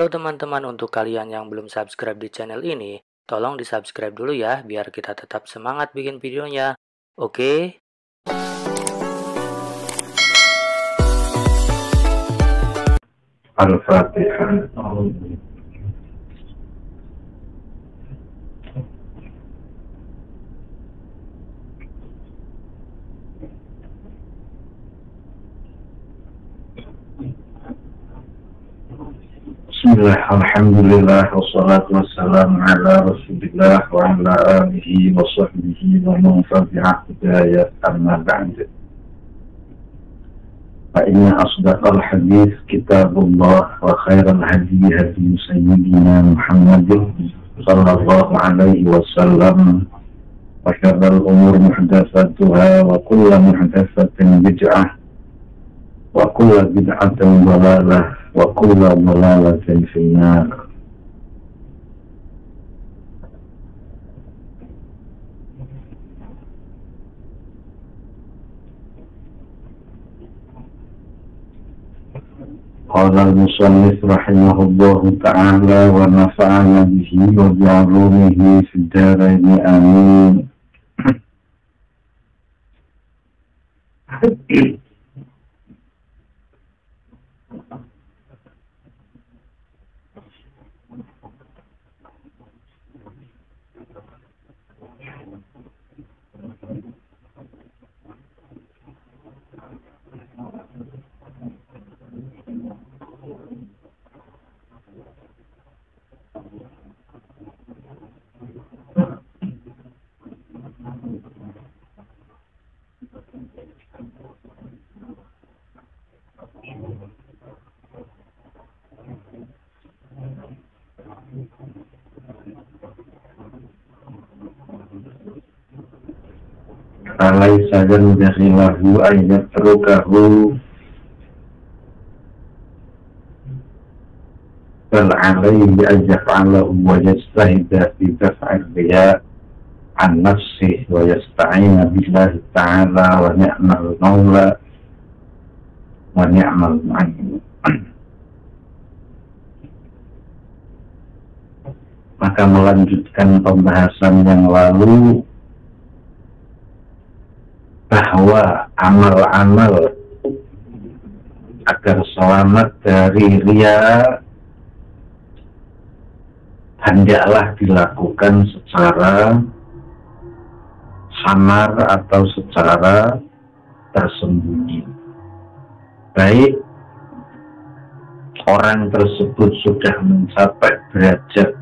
Halo teman-teman, untuk kalian yang belum subscribe di channel ini, tolong di subscribe dulu ya, biar kita tetap semangat bikin videonya. Oke? Al-Fatihah. Bismillah, alhamdulillah, wassalatu wassalamu ala rasulillah wa ala alihi wa sahbihi wa man tabi'a hidayah, amma ba'd. Fa inna asdaqal hadis kitabullah wa khairal hadi hadi sayyidina Muhammadin sallallahu alaihi wasallam wa syarrul umur muhdatsatuha wa kullu muhdatsatin bid'ah wa kullu bid'atin dhalalah wa kullu dhalalatin finnar. Qala al-musannif rahimahullahu ta'ala wa nafa'ana bihi wa bi'ulumihi fid dharain amin. Alaysa yanbaghilahu an yatrukahu bal alayhi an yaf'alahu wa yajtahida fi daf'ir riya' an nafsihi wa yasta'ina billahi ta'ala wa ni'mal mawla wa ni'mal mu'in. Maka melanjutkan pembahasan yang lalu bahwa amal-amal agar selamat dari riya hendaklah dilakukan secara samar atau secara tersembunyi. Baik orang tersebut sudah mencapai derajat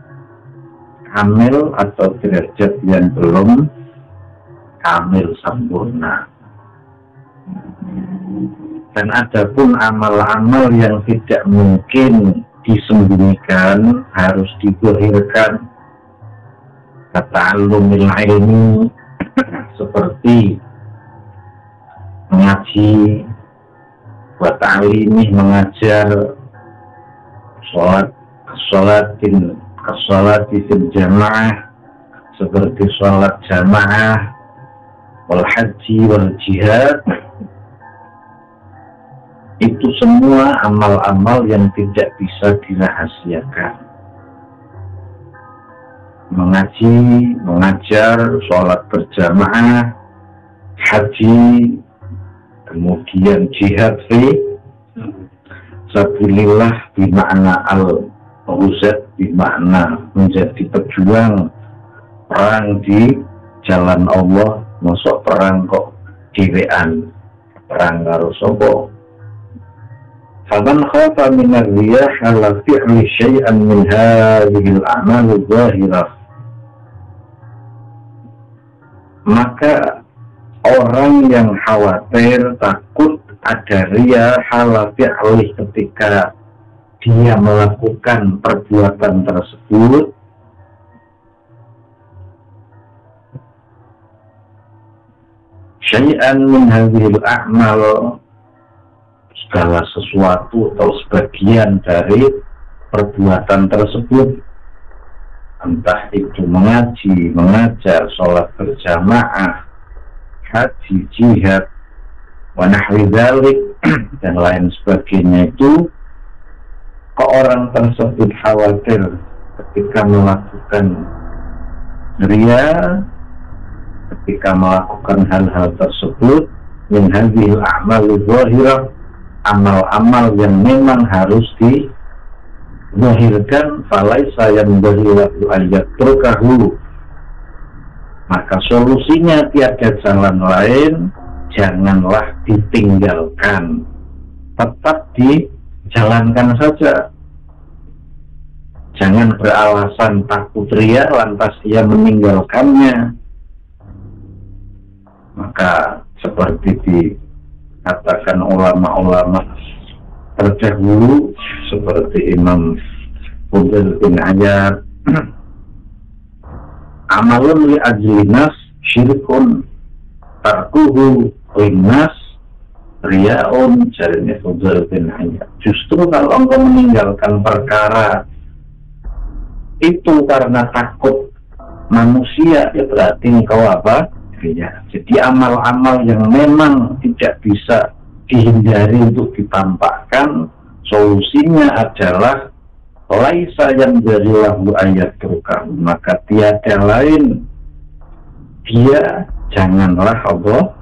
kamil atau derajat yang belum kamil sempurna. Dan adapun amal-amal yang tidak mungkin disembunyikan harus dizahirkan, kata'allumil ilmi seperti mengaji, wa ta'limih mengajar, sholat fil jamaah seperti sholat jamaah, wal haji wal jihad. Itu semua amal-amal yang tidak bisa dirahasiakan. Mengaji, mengajar, sholat berjamaah, haji, kemudian jihad fi sabilillah bermakna al-uzad, bermakna menjadi pejuang perang di jalan Allah. Masuk perang kok dhewean, perang karo sapa? Faman khafa min ar-riyah ala fi'li syai'an min hadhihi al-a'mal adh-dhahirah. Maka orang yang khawatir, takut ada riya ala fi'li ketika dia melakukan perbuatan tersebut, syai'an min hadhil a'mal, segala sesuatu atau sebagian dari perbuatan tersebut, entah itu mengaji, mengajar, sholat berjamaah, haji, jihad, wa nahwi dzalik dan lain sebagainya, itu Kok orang tersebut khawatir ketika melakukan ria, ketika melakukan hal-hal tersebut min hadhil a'mal zahirah, amal-amal yang memang harus dizahirkan, falaisa yanbaghi lahu ayat turkahu, maka solusinya tiada jalan lain, janganlah ditinggalkan, tetap dijalankan saja. Jangan beralasan takut ria lantas ia meninggalkannya. Maka seperti dikatakan ulama-ulama terdahulu seperti Imam Fudail bin Iyad, amalun li ajlinas syirkun tarkuhu linnas riaun, jarinya Fudail bin Iyad. Justru kalau engkau meninggalkan perkara itu karena takut manusia, ya berarti engkau apa? Ria. Jadi amal-amal yang memang tidak bisa dihindari untuk ditampakkan, solusinya adalah laisa yang dari lahu ayat turkahu, maka tiada lain, dia janganlah Allah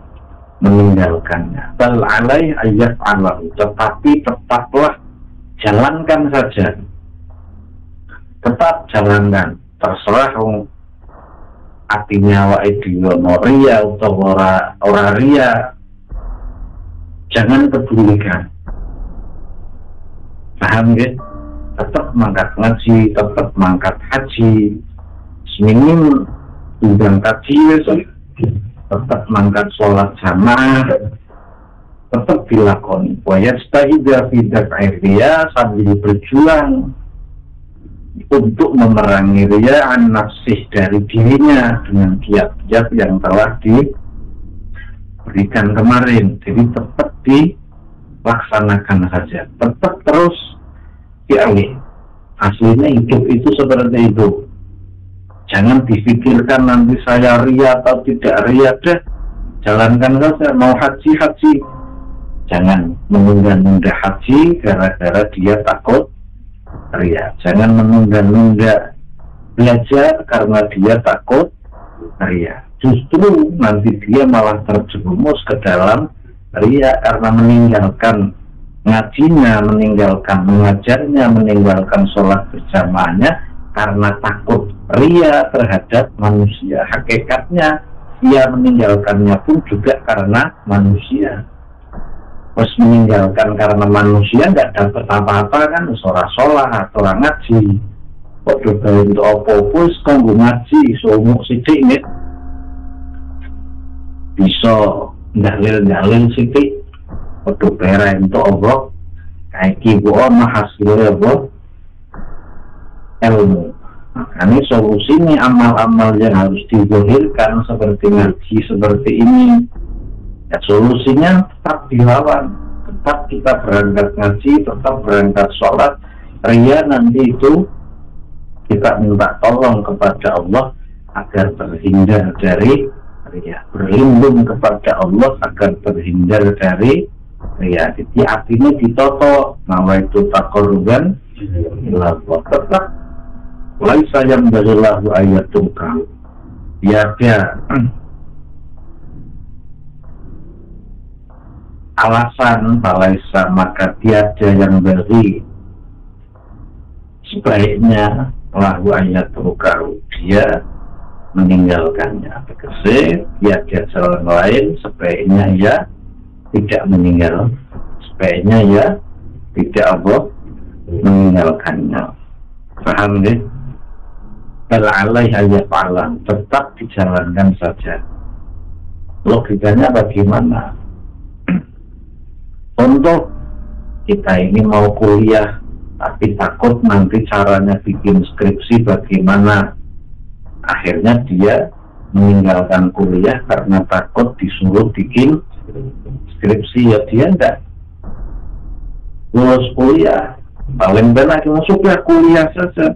meninggalkannya. Bal alai ayat Allah, tetapi tetaplah jalankan saja, tetap jalankan, terserah artinya wa idiono ria atau ora ria, jangan pedulikan. Paham ya? Tetap mangkat ngaji, tetap mangkat haji, seminim undang kaji, tetap mangkat sholat jamaah, tetap dilakoni. Wayat stahidah fidak ria, sambil berjuang untuk memerangi ria an nafsih, dari dirinya dengan kiat-kiat yang telah diberikan kemarin. Jadi tetap dilaksanakan saja, tetap terus dialih. Aslinya hidup itu seperti itu. Jangan difikirkan nanti saya ria atau tidak ria, deh jalankan saja. Mau haji, jangan menunda-nunda haji gara-gara dia takut ria. Jangan menunda-nunda belajar karena dia takut ria. Justru nanti dia malah terjerumus ke dalam ria karena meninggalkan ngajinya, meninggalkan mengajarnya, meninggalkan sholat berjamaahnya karena takut ria terhadap manusia. Hakikatnya ia meninggalkannya pun juga karena manusia. Terus meninggalkan karena manusia nggak dapat apa-apa kan, sholat orang ngaji. Kok juga untuk apa-apa kanggo ngaji, somuk sidik nih. Bisa dalil sidik. Kok pera untuk Allah, kayak kibu hasilnya Allah ilmu. Makanya solusinya amal-amal yang harus dizahirkan seperti ngaji seperti ini. Ya, solusinya tetap dilawan, tetap kita berangkat ngaji, tetap berangkat sholat. Ria nanti itu kita minta tolong kepada Allah agar terhindar dari ria, berlindung kepada Allah agar terhindar dari ria. Jadi artinya ditoto, nama itu takorugan ilallah. Tetap laisa yang dari lahu ayatul kau, tiada alasan, balaisa maka tiada yang beri sebaiknya lahu ayatul kau, dia meninggalkannya. Tegese tiada jalan lain, sebaiknya ya tidak meninggal, sebaiknya ya tidak Allah meninggalkannya. Paham deh? Bal alaihi ayat, tetap dijalankan saja. Logikanya bagaimana? Contoh, kita ini mau kuliah tapi takut nanti caranya bikin skripsi bagaimana. Akhirnya dia meninggalkan kuliah karena takut disuruh bikin skripsi. Ya dia enggak lulus kuliah, paling benar sudah kuliah saja.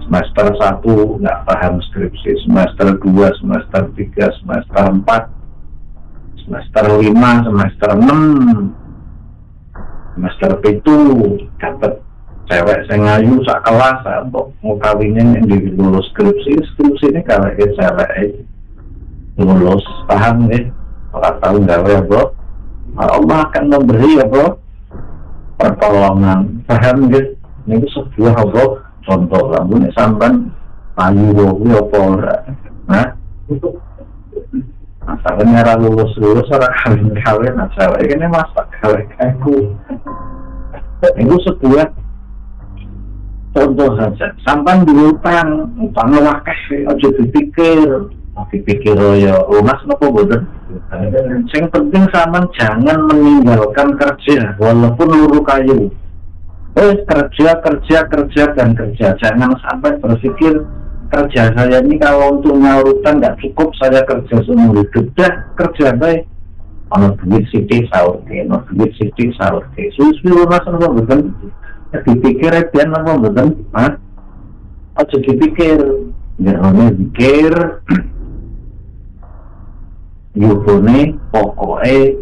Semester 1 nggak paham skripsi, semester 2, semester 3, semester 4, semester 5, semester 6, semester 7 dapat cewek sing ayu sak kelas untuk mau kawinin yang lulus skripsi ini kalau cewek lulus, paham ya? Kalau tahu gawe ya bro, Allah akan memberi ya bro pertolongan, paham ya? Ini sebuah bro contoh lah, ini sampan ayu ya apa nah masalahnya lulus orang kawin cewek ini masak kawin aku itu sebuah contoh saja. Sampai diutang wakeh aja dipikir ya mas nopo boten. Yang penting sampean jangan meninggalkan kerja walaupun luru kayu. Kerja dan kerja. Jangan sampai berpikir kerja saya ini kalau untuk nyaluran nggak cukup, saya kerja seumur hidup. Dah kerja baik. Ono duit sithik sahur ke, Suwi mas nopo boten. Dipikir dia nama betul, aja dipikir, jangan pikir, yukune pokoknya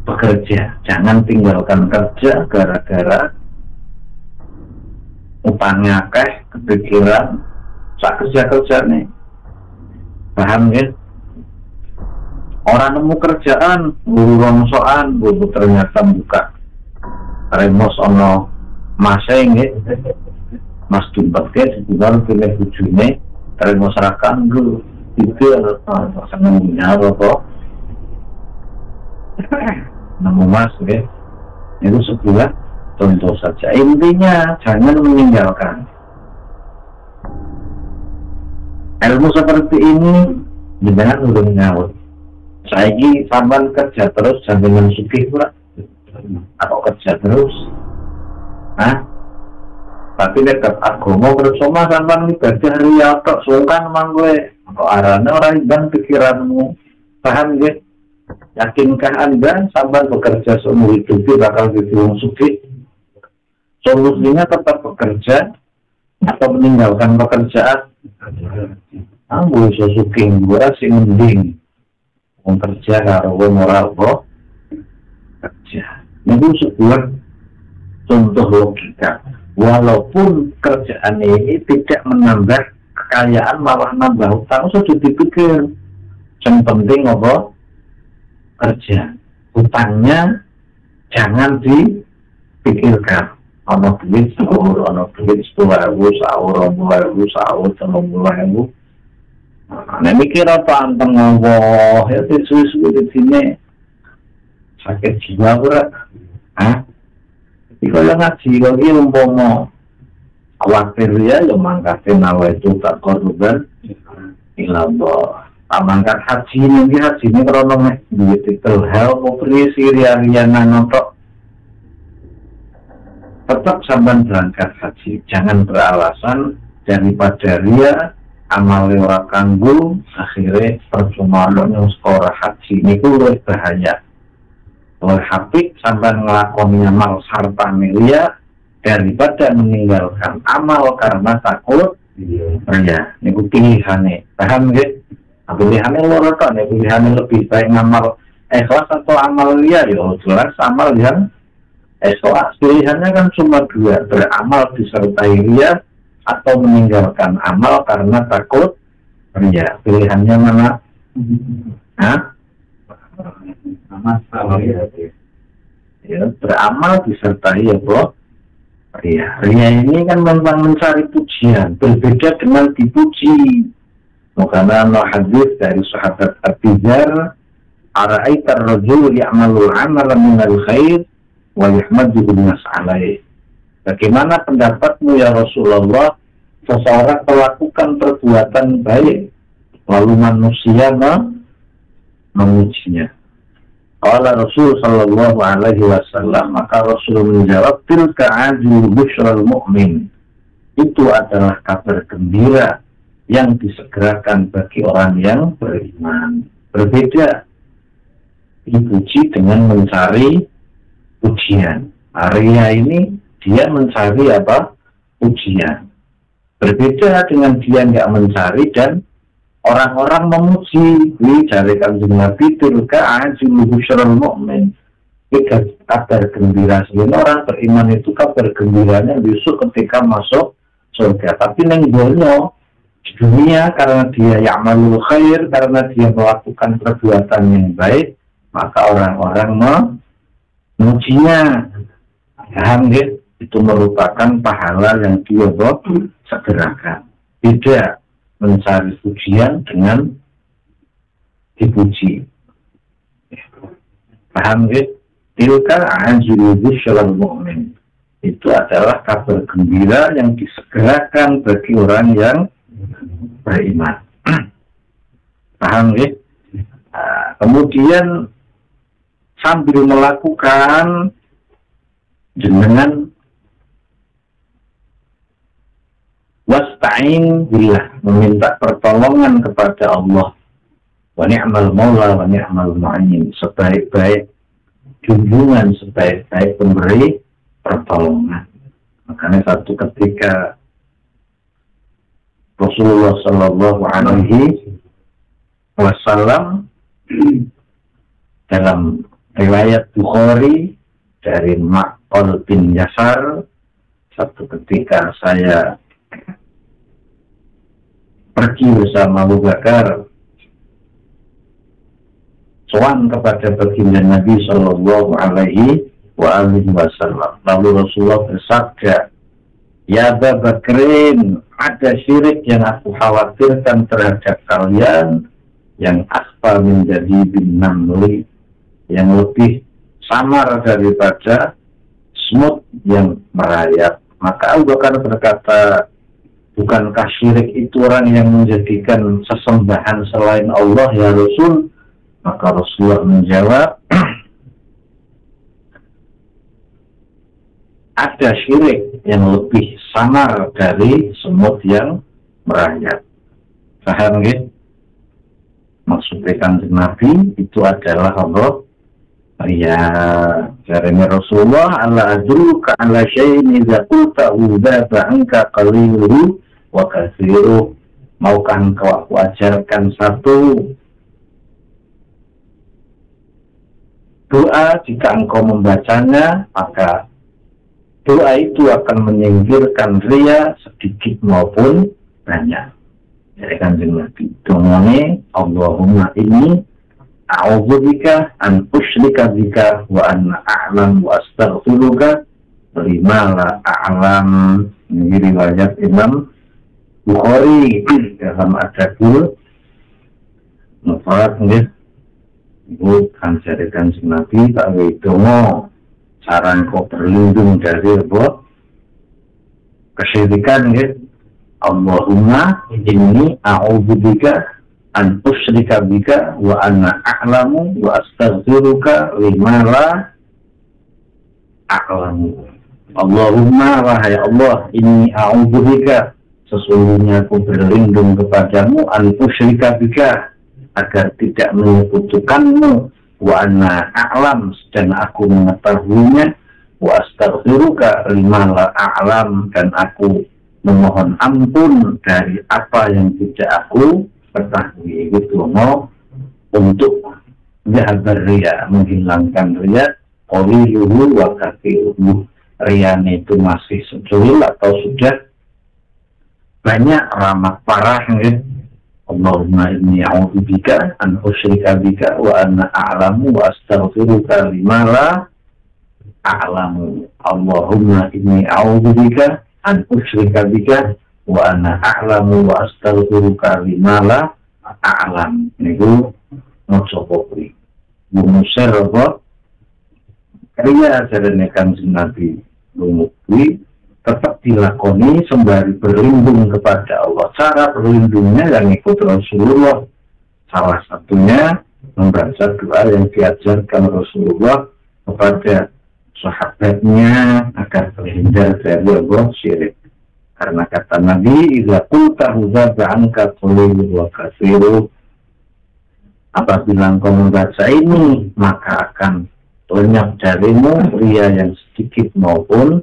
bekerja, jangan tinggalkan kerja gara-gara utangnya kepikiran, sak kerja nih, paham ya? Orang nemu kerjaan, rongsoan, ternyata buka. Remos ono maseng ya, mas jumpat ke sebulan pilih bujune, remos rakan dulu itu senengnya apa? Nemu mas ya, itu sebuah contoh saja. Intinya jangan meninggalkan ilmu seperti ini, jangan urung nyaut. Saiki sampean kerja terus jangan sugih pula. Atau kerja terus, tapi dekat agama bersama sampai ibadah ria tok sultan mang gue, atau arane orang iban pikiranmu, paham ya? Yakinkah anda sampai bekerja seumur hidup bakal dibilang suki? Solusinya tetap bekerja atau meninggalkan pekerjaan? Ambo iso suki gue sih mending kerja karo moral kok kerja. Itu sebuah contoh logika. Walaupun kerjaan ini tidak menambah kekayaan, malah nambah utang, sudah dipikir. Yang penting apa? Kerja. Utangnya jangan dipikirkan. Ono duit sahur, ono duit 10.000 sahur, 20.000 sahur, 30.000. Nah, mikir apa anteng Allah? Ya susu di sini sakit jiwa berat. Kalau ngaji lagi umpama khawatir ya mangkatin nawa itu tak korban ilallah. Amangkat haji ini krono duit itu hal popri sirian nontok. Tetap sampai berangkat haji, jangan beralasan daripada ria amal ora kanggo akhirnya percuma yang skor haji ini lebih bahaya. Oleh hapik sampai ngelakoni amal sarta milia daripada meninggalkan amal karena takut ria. Ini pilihannya, paham gak? Pilihannya luar biasa, pilihannya lebih baik ngamal ikhlas atau amal ria. Ya jelas amal yang ikhlas. Pilihannya kan cuma dua, beramal disertai ria atau meninggalkan amal karena takut ria. Pilihannya mana? Ya, beramal disertai apa? Ria. Ria ini kan memang mencari pujian, berbeda dengan dipuji. Karena hadis dari sahabat Abu Dzar, "Ara'aita ar-rajul ya'malu 'amalan minal khair wa yahmadu bin-nas 'alaihi." Bagaimana pendapatmu ya Rasulullah? Seseorang melakukan perbuatan baik lalu manusia memujinya. Qala Rasul sallallahu alaihi wasallam, maka Rasul menjawab, tilka ajlu busyral mu'min. Itu adalah kabar gembira yang disegerakan bagi orang yang beriman. Berbeda dipuji dengan mencari pujian. Area ini dia mencari apa? Pujian. Berbeda dengan dia nggak mencari dan orang-orang memuji. Ini cari kanjeng Nabi, tilka ajlu busyral mu'min. kabar gembira. Sebenarnya orang beriman itu kabar gembiranya besok ketika masuk surga. Tapi neng dunia, di dunia karena dia ya'malul khair, karena dia melakukan perbuatan yang baik, maka orang-orang memujinya. Paham ya? Itu merupakan pahala yang dia segerakan. Tidak mencari pujian dengan dipuji. Paham ya? Tilka anjulu syalal mu'min. Itu adalah kabar gembira yang disegerakan bagi orang yang beriman. Paham ya? Kemudian sambil melakukan dengan wasta'in billah, meminta pertolongan kepada Allah. Wa ni'mal maula wa ni'mal mu'in, sebaik-baik junjungan, sebaik-baik pemberi pertolongan. Makanya satu ketika Rasulullah Sallallahu Alaihi Wasallam dalam riwayat Bukhari dari Ma'qal bin Yasar, satu ketika saya pergi bersama Abu Bakar sowan kepada baginda Nabi Sallallahu Alaihi Wasallam. Lalu Rasulullah bersabda, "Ya Abu Bakrin, ada syirik yang aku khawatirkan terhadap kalian yang asfa menjadi bin namli, yang lebih samar daripada semut yang merayap." Maka Abu Bakar berkata, "Bukankah syirik itu orang yang menjadikan sesembahan selain Allah ya Rasul?" Maka Rasulullah menjawab, ada syirik yang lebih samar dari semut yang merayap. Paham ya? Maksudnya kanjeng Nabi itu adalah Allah. Ya, karena Rasulullah ala adruka ala syai'in idza qultahu dzaba anka qaliluhu wa katsiruhu. Maukah engkau aku ajarkan satu doa, jika engkau membacanya maka doa itu akan menyingkirkan riya sedikit maupun banyak. Jadi kanjeng Nabi dongane, Allahumma inni a'udzubika an usyrika bika wa an a'lam wa astaghfiruka lima la a'lam. Ini riwayat Imam Bukhari dalam Adabul Mufrad nggih. Ibu kan jadikan si Nabi tak widongo saran kau berlindung dari apa kesyirikan gitu. Allahumma inni a'udzubika an usyrika bika wa ana a'lamu wa astaghfiruka lima la a'lamu. Allahumma, wahai Allah, inni a'udzubika, sesungguhnya aku berlindung kepadamu, an usyrika bika, agar tidak menyekutukanmu, wa ana a'lam, dan aku mengetahuinya, wa astaghfiruka lima la a'lam, dan aku memohon ampun dari apa yang tidak aku ketahui. Itu mau untuk jahabar riya, menghilangkan riya, qaliluhu wa kathiruhu. Riyane itu masih secuil atau sudah banyak ramah parah gitu. Allahumma inni a'udzubika an usyrika bika wa ana a'lamu wa astaghfiruka lima la a'lamu. Allahumma inni a'udzubika an usyrika bika wa ana a'lamu wa astaghfiruka lima la a'lam. Niku maca kuwi. Musir apa? Kriya jarene Kanjeng Nabi kuwi tetap dilakoni sembari berlindung kepada Allah. Cara berlindungnya yang ikut Rasulullah. Salah satunya membaca doa yang diajarkan Rasulullah kepada sahabatnya agar terhindar dari Allah syirik. Karena kata Nabi, "Idza qulta hudzaba anka qalilu wa katsiru." Apabila engkau membaca ini, maka akan lenyap darimu riya yang sedikit maupun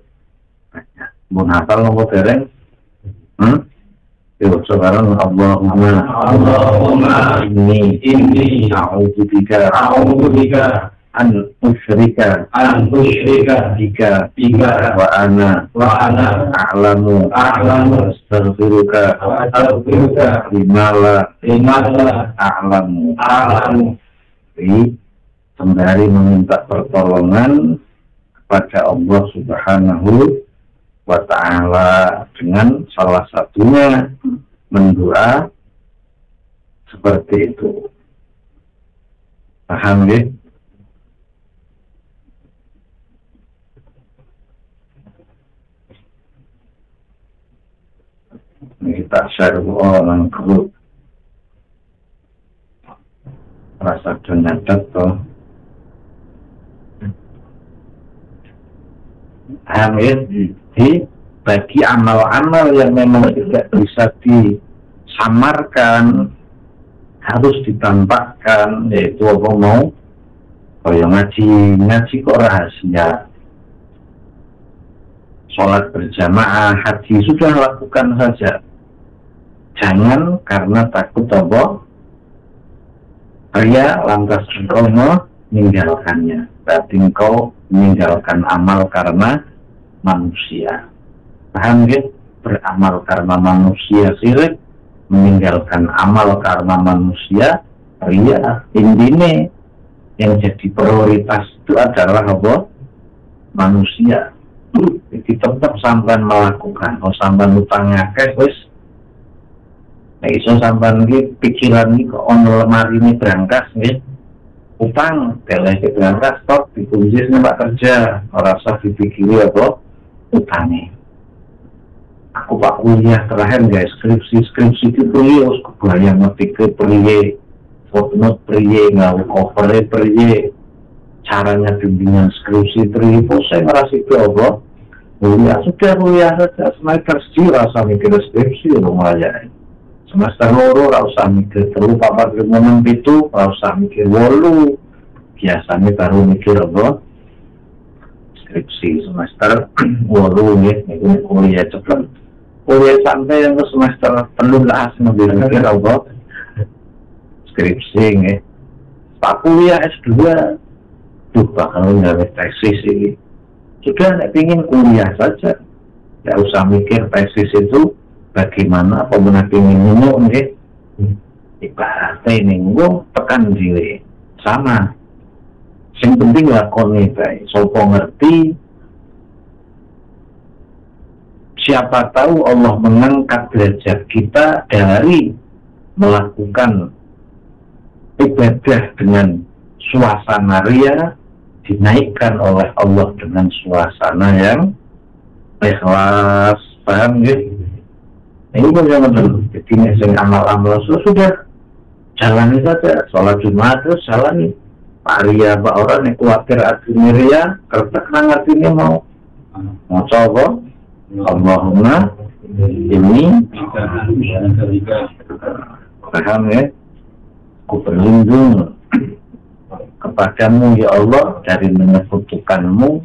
banyak. Mun hafal nomor dereng? Yuk sekarang Allahumma inni a'udzubika an usyrika bika wa ana a'lamu astaghfiruka bimala a'lamu. Jadi sembari meminta pertolongan kepada Allah Subhanahu wa ta'ala dengan salah satunya mendoa seperti itu. Paham ya? Kita share orang grup rasa donat toh. Paham ya? Jadi bagi amal-amal yang memang tidak bisa disamarkan, harus ditampakkan, yaitu apa mau kaya ngaji kok rahasia, sholat berjamaah, haji sudah lakukan saja, jangan karena takut apa ria lantas engkau meninggalkannya. Berarti engkau meninggalkan amal karena manusia. Paham ya? Beramal karena manusia syirik, meninggalkan amal karena manusia ria. Intinya yang jadi prioritas itu adalah apa? Manusia. Jadi tetap sampean melakukan. Oh sampean utangnya wis. Nah iso sampean iki pikiran iki kok ono lemari ini berangkas nggih. Utang, teleh ke berangkas stop dikunci tempat kerja. Ora usah dipikiri apa utangnya. Aku pak kuliah terakhir guys, skripsi itu priye, harus kebayang ngetik priye, footnote priye, ngawu cover priye, caranya bimbingan skripsi priye, saya ngerasa itu apa? Kuliah saja, semester sih rasa mikir skripsi lumayan. Semester loro rasa mikir terlalu papat momen itu, rasa mikir wolu, biasanya baru mikir apa? Skripsi semester wolu nih, ini kuliah cepet. Kuliah sampai yang ke semester penuh lah mikir apa skripsi nih. Pak kuliah S2 tuh bakal nggak tesis ini. Sudah nek pingin kuliah saja, nggak usah mikir tesis itu bagaimana, apa benar pingin nunggu nih. Ibaratnya ini nunggu tekan diri sama. Yang penting lakoni baik, sopo ngerti. Siapa tahu Allah mengangkat derajat kita dari melakukan ibadah dengan suasana ria, dinaikkan oleh Allah dengan suasana yang ikhlas. Paham ya? Ini bagaimana? Jadi ini amal-amal sudah jalani saja. Sholat Jumat terus jalani. Pak ria, Pak orang yang khawatir artinya ria, kertas artinya mau coba. Allahumma ini paham ya, aku berlindung kepadamu ya Allah dari menyekutukanmu,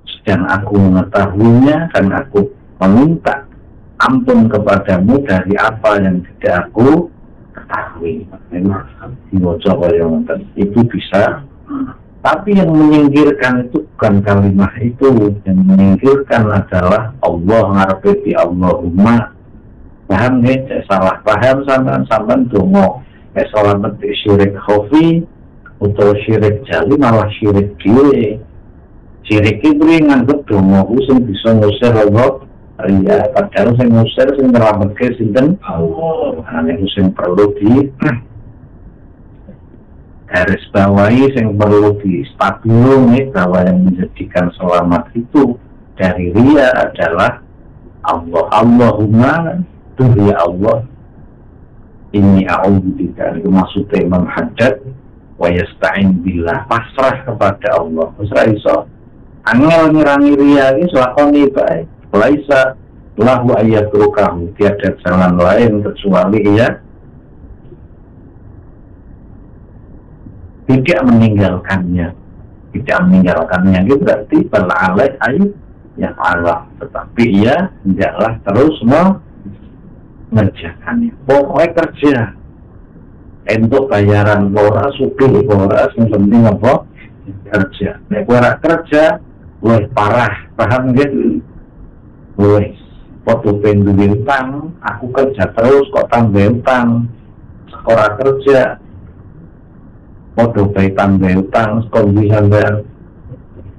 sedang aku mengetahuinya dan aku meminta ampun kepadamu dari apa yang tidak aku ketahui. Memang itu bisa. Tapi yang menyingkirkan itu bukan kalimat itu. Yang menyingkirkan adalah Allah ngarepeti Allahumma. Paham ya? Salah paham sampean dongo. Salah petik syirik khafi atau syirik jali malah syirik dhewe. Syirik itu nganggep dongo sing bisa ngusir Allah. Iya, padahal sing ngusir sing ngelametke sinten Allah. Nah, itu sing perlu di garis bawahi yang perlu distabilkan nih, bahwa yang menjadikan selamat itu dari ria adalah Allah. Allahumma tuh ya Allah, ini a'udzubika, itu maksudnya Imam Haddad wa yasta'in billah, pasrah kepada Allah. Pasrah iso angel ngirangi ria ini selakoni baik laisa lahu ayatrukahu, tiada jalan lain kecuali ya tidak meninggalkannya. Tidak meninggalkannya itu berarti beralih ayat yang Allah, tetapi ia tidaklah terus mengerjakannya. Pokoknya kerja untuk bayaran boras, supir boras, yang penting apa? kerja. Nek kowe ora kerja, luwih parah, paham nggih? Luwih padha duwe utang, aku kerja terus kok tambah utang. Ora kerja padha bae tambah utang, kok bisa sampean.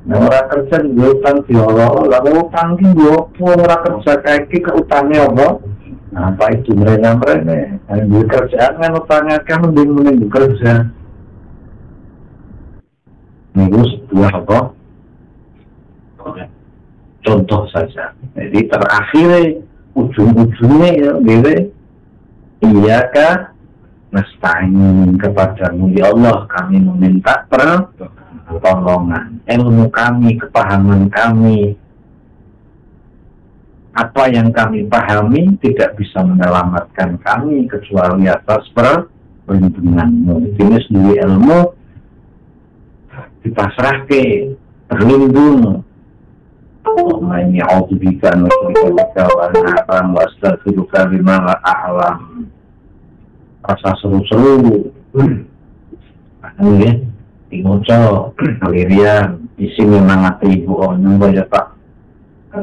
Nek ora kerja duwe utang diolo, lha utang ki opo ora kerja kae ki utangnya apa? Apa itu mereka-mereka? Duwe kerjaan kan utangnya kan mending kerja. Ini sebuah apa? Contoh saja. Jadi terakhir ujung-ujungnya ya, iya kah? Nasta'in kepadamu ya Allah, kami meminta pertolongan. Ilmu kami, kepahaman kami, apa yang kami pahami tidak bisa menyelamatkan kami kecuali atas perlindunganmu. Ini sendiri ilmu dipasrahke, berlindung. Allahumma inni a'udzubika an usyrika bika wa an a'lam wa astaghfiruka bima la a'lam. Rasa seru-seru. Nggih, dimaca lirian isi memang ibu ono ya Pak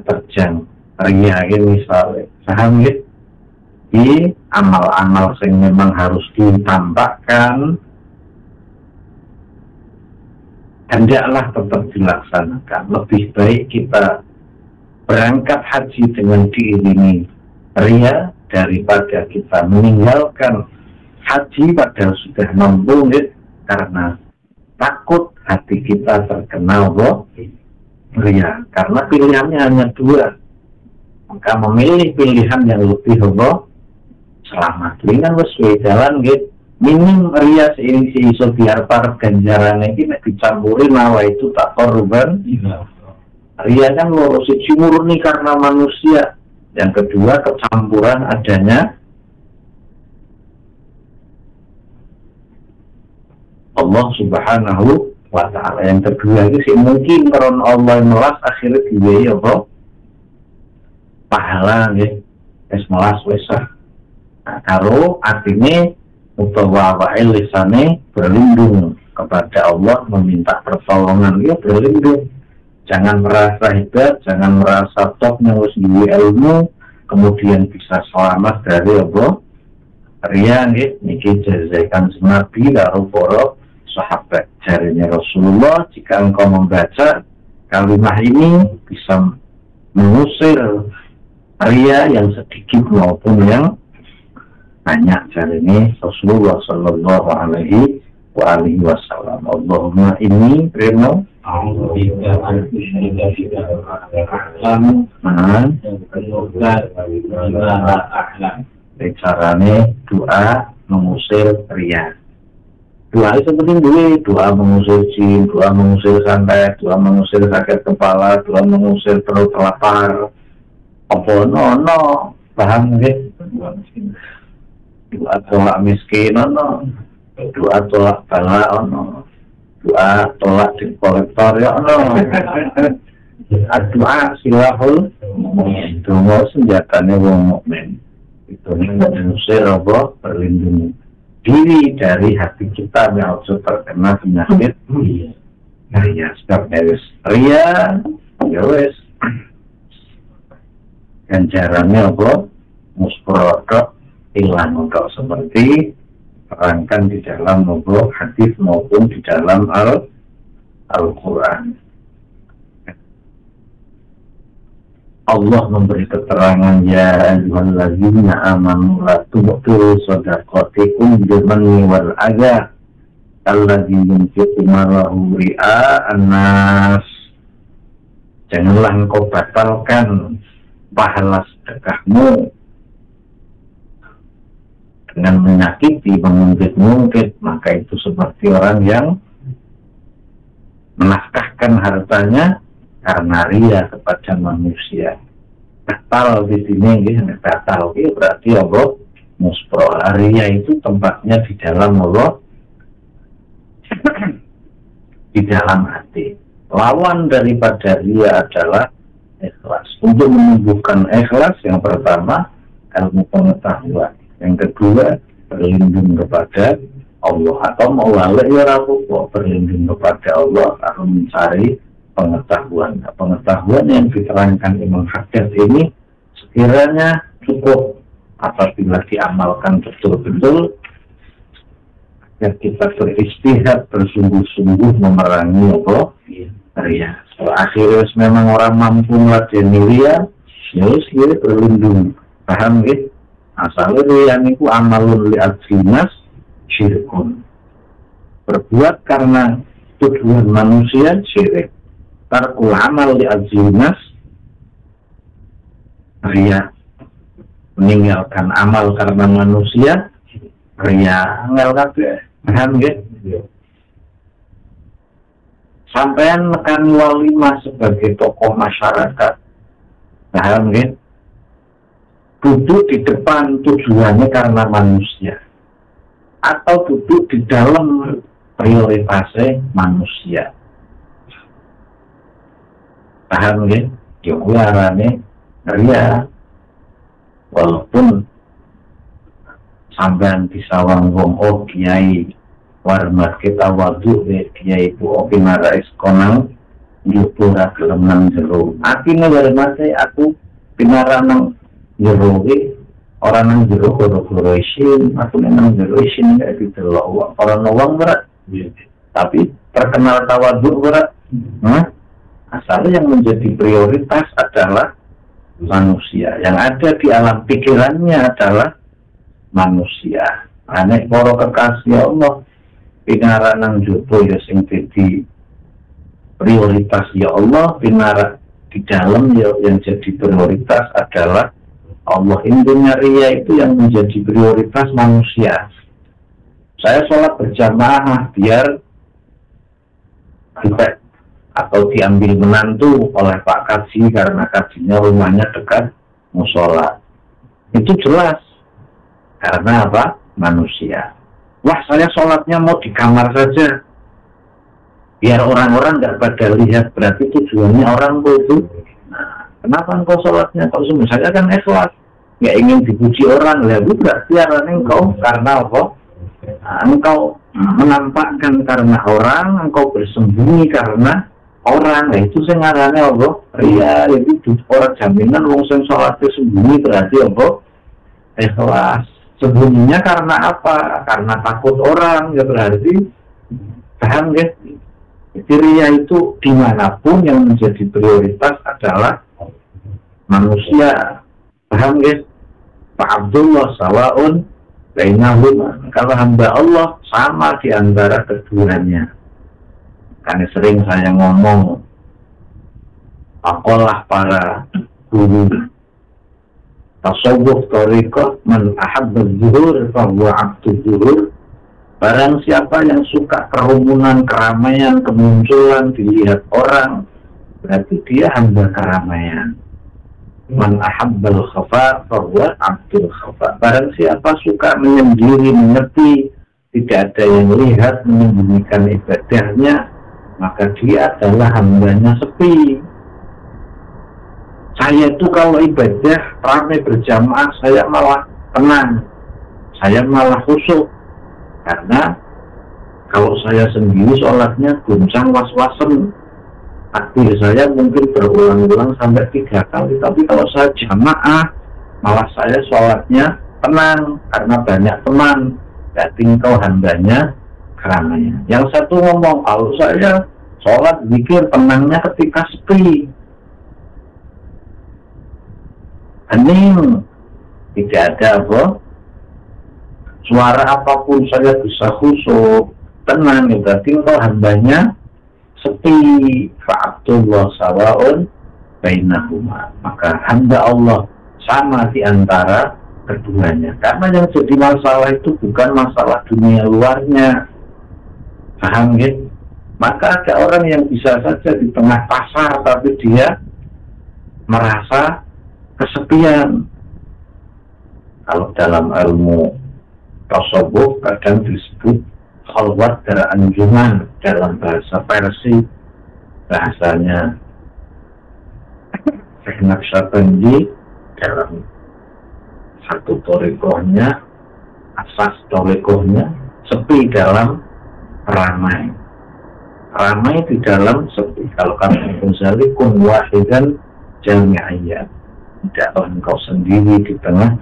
terjang ria ini misalnya. Paham nggih? Di amal-amal yang memang harus ditampakkan hendaklah tetap dilaksanakan. Lebih baik kita berangkat haji dengan diiringi ria daripada kita meninggalkan haji padahal sudah mampu karena takut hati kita terkena ria. Karena pilihannya hanya dua, maka memilih pilihan yang lebih selamat. Dengan sesuai jalan gitu. Minim ria seiring si iso biar para ganjaran ini dicampuri mawa itu tak korban. Ria kan loro siji murni karena manusia, yang kedua kecampuran adanya Allah Subhanahu wa ta'ala. Yang kedua itu sih mungkin karena Allah melas akhirnya dibiayai apa pahala ya es melas wesah. Nah, kalau artinya utawa wa'il lisane berlindung kepada Allah, meminta pertolongan, ya berlindung. Jangan merasa hebat, jangan merasa top yang harus duwe ilmu kemudian bisa selamat dari apa ria nggih. Niki jazaikan Nabi karo para sahabat. Jarinya Rasulullah, jika engkau membaca kalimat ini bisa mengusir ria yang sedikit maupun yang banyak. Jarinya Rasulullah sallallahu alaihi wasallam. Allahumma inni rino carane doa mengusir ria. Doa itu penting dulu. Doa mengusir jin, doa mengusir santet, doa mengusir sakit kepala, doa mengusir perut lapar. Apa no paham nggih? Doa tolak miskin ono, doa tolak bala ono, doa tolak di kolektor ya ono. Doa silahul donga senjatane wong mukmin. Itu mengusir apa berlindung diri dari hati kita yang harus terkena penyakit ria. Sebab ria ya wes ganjarannya apa musprodok hilang untuk seperti terangkan di dalam hadis maupun di dalam Al-Quran. Allah memberi keterangan ya ayyuhallazina amanu la tubtilu shadaqatikum bil-manni wal adha alladzi yunfiqu malahu ria'an nas. Janganlah engkau batalkan pahala sedekahmu dengan menyakiti, mengungkit-ungkit, maka itu seperti orang yang menafkahkan hartanya karena ria kepada manusia. Batal di sini, batal berarti Allah muspro. Ria itu tempatnya di dalam Allah, di dalam hati. Lawan daripada ria adalah ikhlas. Untuk menumbuhkan ikhlas, yang pertama ilmu pengetahuan, yang kedua berlindung kepada Allah, atau mau balik ya rapuh berlindung kepada Allah atau mencari pengetahuan. Nah, pengetahuan yang diterangkan Imam Haddad ini sekiranya cukup apabila diamalkan betul-betul agar kita beristihad bersungguh-sungguh memerangi apa? Ria. Kalau akhirnya memang orang mampu meladeni ria, ya dia berlindung. Paham gitu? Asalnya ria niku amalun li adzinas syirkun. Berbuat karena tujuan manusia syirik. Tarkul amal li adzinas ria. Meninggalkan amal karena manusia ria. Angel kabeh. Paham gitu? Sampean nekani walimah sebagai tokoh masyarakat. Paham gitu? Duduk di depan tujuannya karena manusia. Atau duduk di dalam prioritasnya manusia. Paham ya? Diularane ria. Walaupun sampean disawang wong oh kiai warmat kita wadu kiai bu opi marais konang nyupura gelem nang jero. Atine warmate aku pinara nang jero orang nang jero goro-goro isin, aku nang jero isin gak didelok orang wong berat. Tapi terkenal tawadhu berat. Asalnya yang menjadi prioritas adalah manusia. Yang ada di alam pikirannya adalah manusia. Anek para kekasih Allah pinara nang jopo ya sing dadi prioritas ya Allah, pinara di dalam ya yang jadi prioritas adalah Allah. Intinya ria itu yang menjadi prioritas manusia. Saya sholat berjamaah biar kita atau diambil menantu oleh Pak Kaji karena kajinya rumahnya dekat musola. Itu jelas. Karena apa? Manusia. Wah, saya sholatnya mau di kamar saja. Biar orang-orang nggak pada lihat, berarti tujuannya orang itu. Nah, kenapa engkau sholatnya? Kalau saya kan ikhlas, nggak ingin dipuji orang. Lalu berarti arahnya engkau karena apa? Nah, engkau menampakkan karena orang, engkau bersembunyi karena orang. Nah, itu saya ngarane apa? Ria, itu orang jaminan wong sing sholatnya sembunyi berarti apa? Ikhlas. Sembunyinya karena apa? Karena takut orang, ya berarti paham ya? Ria itu dimanapun yang menjadi prioritas adalah manusia. Paham ya? Pak Abdullah sawaun bainahuma. Kalau hamba Allah sama di antara keduanya. Karena sering saya ngomong, apalah para guru tasawuf thariqah man ahabba zuhur fahuwa abdu zuhur. Barang siapa yang suka kerumunan, keramaian, kemunculan, dilihat orang, berarti dia hamba keramaian. Man ahabbal khafa fahuwa abdul khafa. Barang siapa suka menyendiri, mengerti, tidak ada yang lihat, menyembunyikan ibadahnya, maka dia adalah hambanya sepi. Saya itu kalau ibadah ramai berjamaah, saya malah tenang, saya malah khusyuk. Karena kalau saya sendiri sholatnya guncang was-wasen, takbir saya mungkin berulang-ulang sampai 3 kali. Tapi kalau saya jamaah, malah saya sholatnya tenang karena banyak teman. Berarti engkau hambanya keramaian. Yang satu ngomong, kalau saya sholat zikir tenangnya ketika sepi. Hening, tidak ada apa? Suara apapun saya bisa khusyuk, tenang, ya berarti engkau hambanya sepi. Fa'abdullah sawaun bainahuma. Maka hamba Allah sama di antara keduanya. Karena yang jadi masalah itu bukan masalah dunia luarnya. Paham ya? Maka ada orang yang bisa saja di tengah pasar tapi dia merasa kesepian. Kalau dalam ilmu tasawuf kadang disebut khalwat darah anjuman dalam bahasa Persia. Bahasanya Syekh Naqsyabandi dalam satu thariqahnya, asas thariqahnya sepi dalam ramai. Ramai di dalam sepi. Kalau kata Ghazali, kun wahidan jami'iyya. Tidaklah engkau sendiri di tengah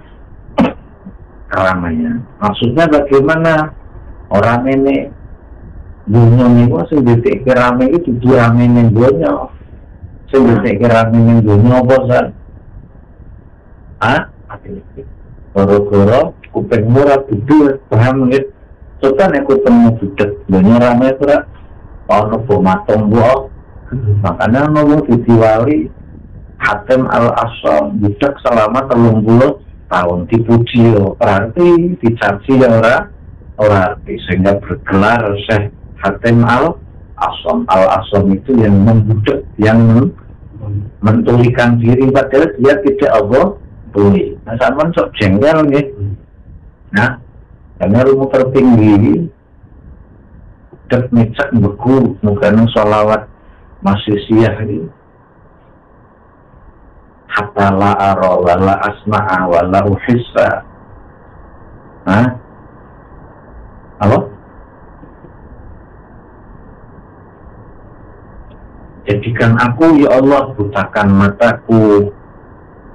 keramaian. Maksudnya bagaimana orang ini dunia ini sing detik rame itu rame ning dunia. Sing detik rame ning dunia apa san? Goro-goro kuping murah budul paham nggih. Coba nek ketemu budek dunia rame ora ono bomatong buah. Makanya ngomong diwali Hatim Al-Asam budek selama 30 tahun dipuji berarti dicaci ora arti sehingga bergelar Syekh Hatim Al-Asam. Al-Asam itu yang membudek, yang mentulikan diri padahal dia tidak boleh. Nah, sama sok jengkel nih. Nah, karena ilmu tertinggi budek mecak beku mukanya sholawat masih siah ini. Hatta la ara wa la asma'a wa la uhissa. Hah? Apa? Jadikan aku ya Allah, butakan mataku,